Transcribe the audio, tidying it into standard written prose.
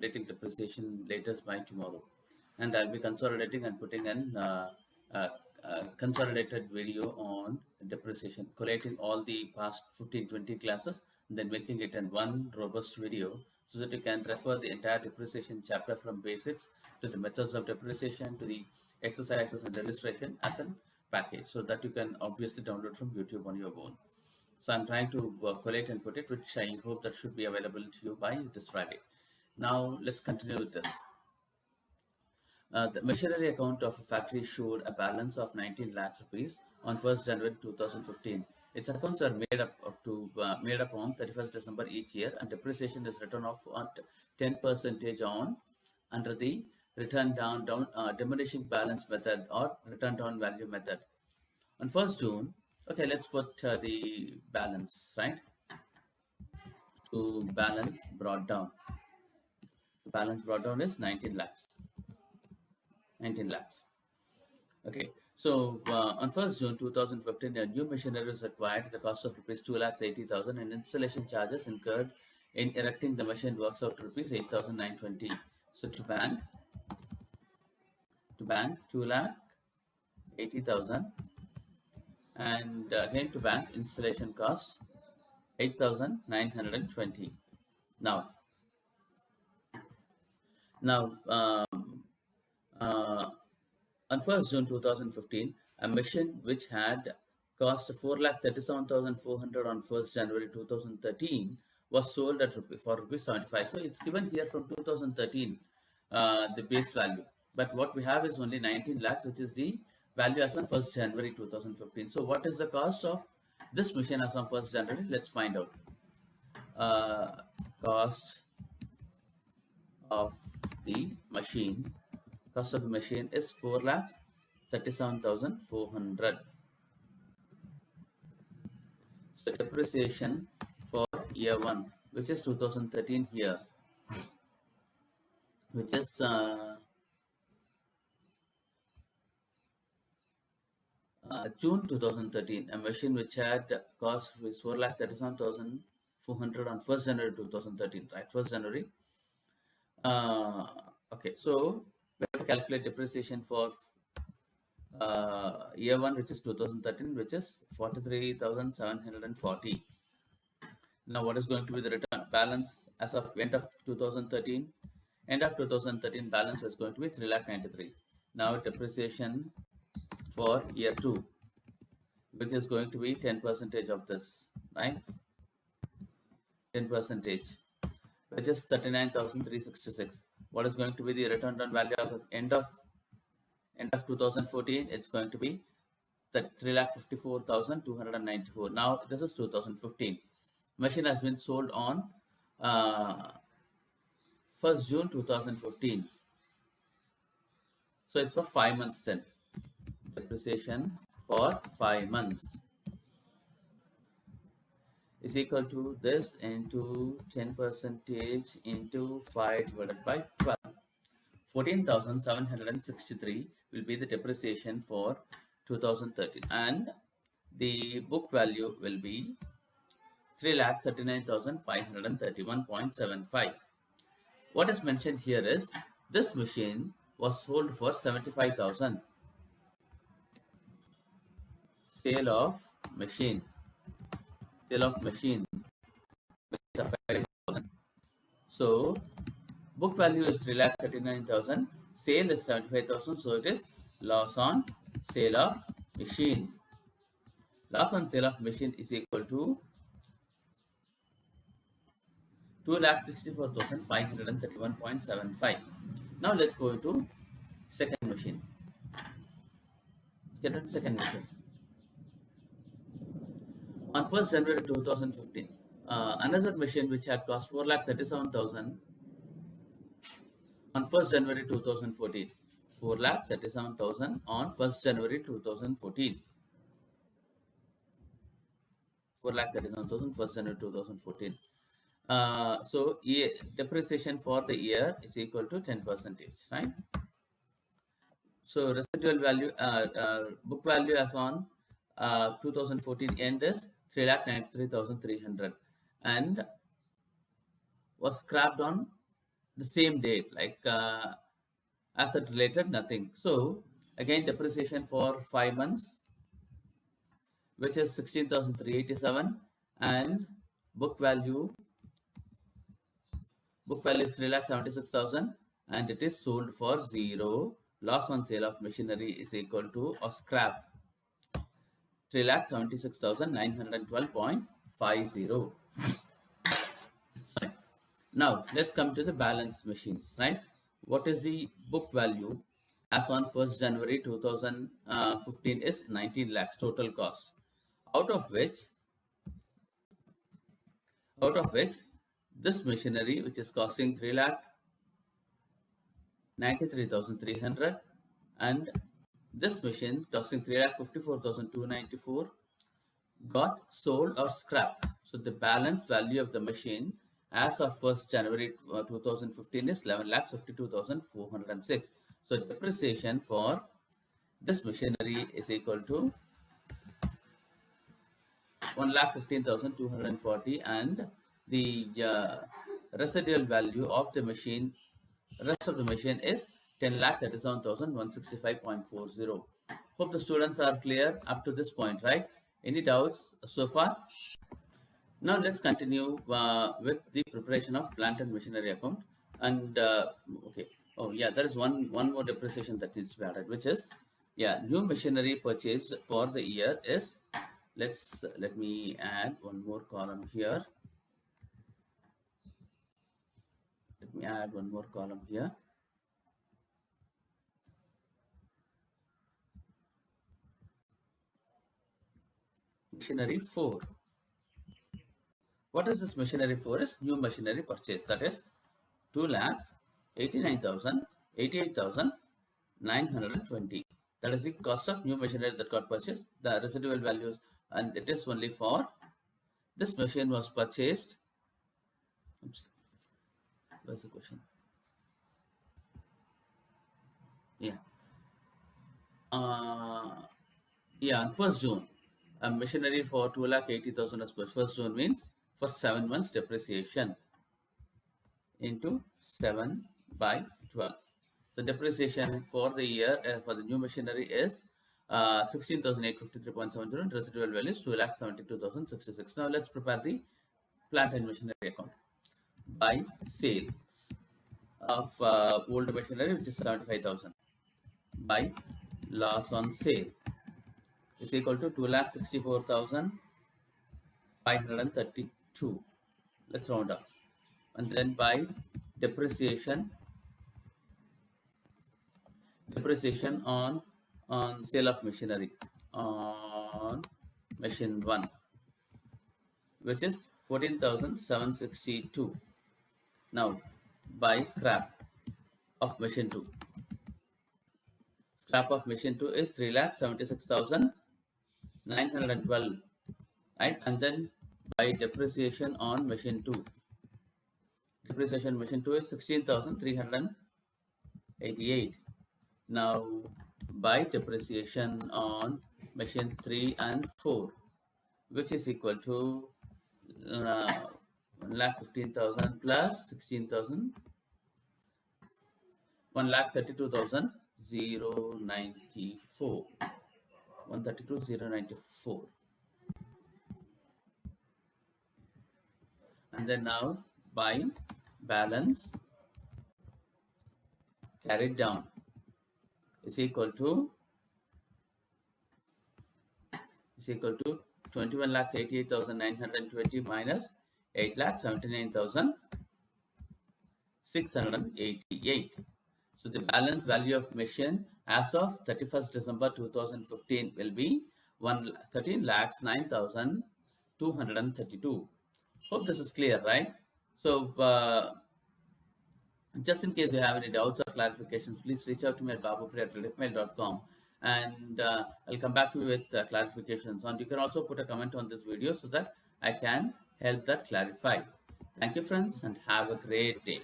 updating depreciation latest by tomorrow, and I'll be consolidating and putting an uh, consolidated video on depreciation, collating all the past 15-20 classes, and then making it in one robust video so that you can refer the entire depreciation chapter from basics to the methods of depreciation to the exercises and illustration as a package, so that you can obviously download from YouTube on your own. So I'm trying to collate and put it, which I hope that should be available to you by this Friday. Now let's continue with this. The machinery account of a factory showed a balance of 19 lakhs rupees on 1st January 2015. Its accounts are made up on 31st December each year, and depreciation is written off at 10% on under the return down diminishing balance method or return down value method. On 1st June, okay, let's put the balance, right? To balance brought down. The balance brought down is 19 lakhs. 19 lakhs. Okay, so on 1st June 2015, a new machinery was acquired at the cost of rupees 2,80,000, and installation charges incurred in erecting the machine works out to rupees 8,920. So to bank 2,80,000, and again to bank installation cost 8,920. Now on 1st June 2015, a machine which had cost 4,37,400 on 1st January 2013 was sold at for rupees 75. So it's given here from 2013, the base value. But what we have is only 19 lakhs, which is the value as on 1st January 2015. So what is the cost of this machine as on 1st January? Let's find out. Cost of the machine. Cost of the machine is 4,37,400. So depreciation for year 1, which is 2013 here, which is June 2013, a machine which had cost was 4,37,400 on 1st January 2013, right? 1st January. Okay, so we have to calculate depreciation for year 1, which is 2013, which is 43,740. Now, what is going to be the return balance as of end of 2013? End of 2013 balance is going to be 3,93,000. Now, depreciation for year 2, which is going to be 10% of this, right? 10%, which is 39,366. What is going to be the return on value as of end of 2014? It's going to be 3,54,294. Now this is 2015. Machine has been sold on 1st June 2015. So it's for 5 months then. Depreciation for 5 months is equal to this into 10% into 5 divided by 12. 14,763 will be the depreciation for 2013, and the book value will be 3,39,531.75. What is mentioned here is this machine was sold for 75,000. Sale of machine. So book value is 3,39,000. Sale is 75,000. So it is loss on sale of machine. Loss on sale of machine is equal to 2,64,531.75. Now let's go to second machine. Let's get to second machine. On 1st January 2015, another machine which had cost 4,37,000 on 1st January 2014. 4,37,000 on 1st January 2014. 4,37,000 1st January 2014. So depreciation for the year is equal to 10%, right? So residual value, book value as on 2014 end is 3,93,300, and was scrapped on the same date, like asset related, nothing. So again, depreciation for 5 months, which is 16,387, and book value is 3,76,000, and it is sold for 0. Loss on sale of machinery is equal to, or scrap, 3,76,912.50. Now let's come to the balance machines, right? What is the book value as on 1st January 2015 is 19 lakhs total cost, out of which this machinery, which is costing 3,93,300, and this machine costing 3,54,294 got sold or scrapped. So the balance value of the machine as of 1st January 2015 is 11,52,406. So depreciation for this machinery is equal to 1,15,240, and the residual value of the machine, rest of the machine, is 10,37,165.40. Hope the students are clear up to this point, right? Any doubts so far? Now let's continue with the preparation of plant and machinery account. And okay, oh yeah, there is one more depreciation that needs to be added, which is, yeah, new machinery purchased for the year is, let me add one more column here. Let me add one more column here. Machinery 4. What is this machinery for? Is new machinery purchase, that is 2,89,088,920. That is the cost of new machinery that got purchased. The residual values, and it is only for this machine was purchased. Oops, where's the question? Yeah. Yeah, on 1st June, a machinery for 2,80,000 as per 1st June means for 7 months depreciation into 7 by 12. So depreciation for the year for the new machinery is 16,853.70, and residual value is 2,72,066. Now let's prepare the plant and machinery account. By sales of old machinery, which is 75,000, by loss on sale is equal to 2,64,532. Let's round off. And then by depreciation on sale of machinery on machine 1, which is 14,762. Now by scrap of machine 2. Scrap of machine 2 is 3,76,912, right? And then by depreciation on machine 2. Depreciation machine 2 is 16,388. Now by depreciation on machine 3 and 4, which is equal to 1,15,000 plus 16,000, 1,32,094. 132,094. And then now by balance carried down is equal to 21,88,920 minus 8,79,688. So the balance value of machine as of 31st December 2015 will be 13,09,232. Hope this is clear, right? So just in case you have any doubts or clarifications, please reach out to me at babupri@rediffmail.com, and I'll come back to you with clarifications. And you can also put a comment on this video so that I can help that clarify. Thank you, friends, and have a great day.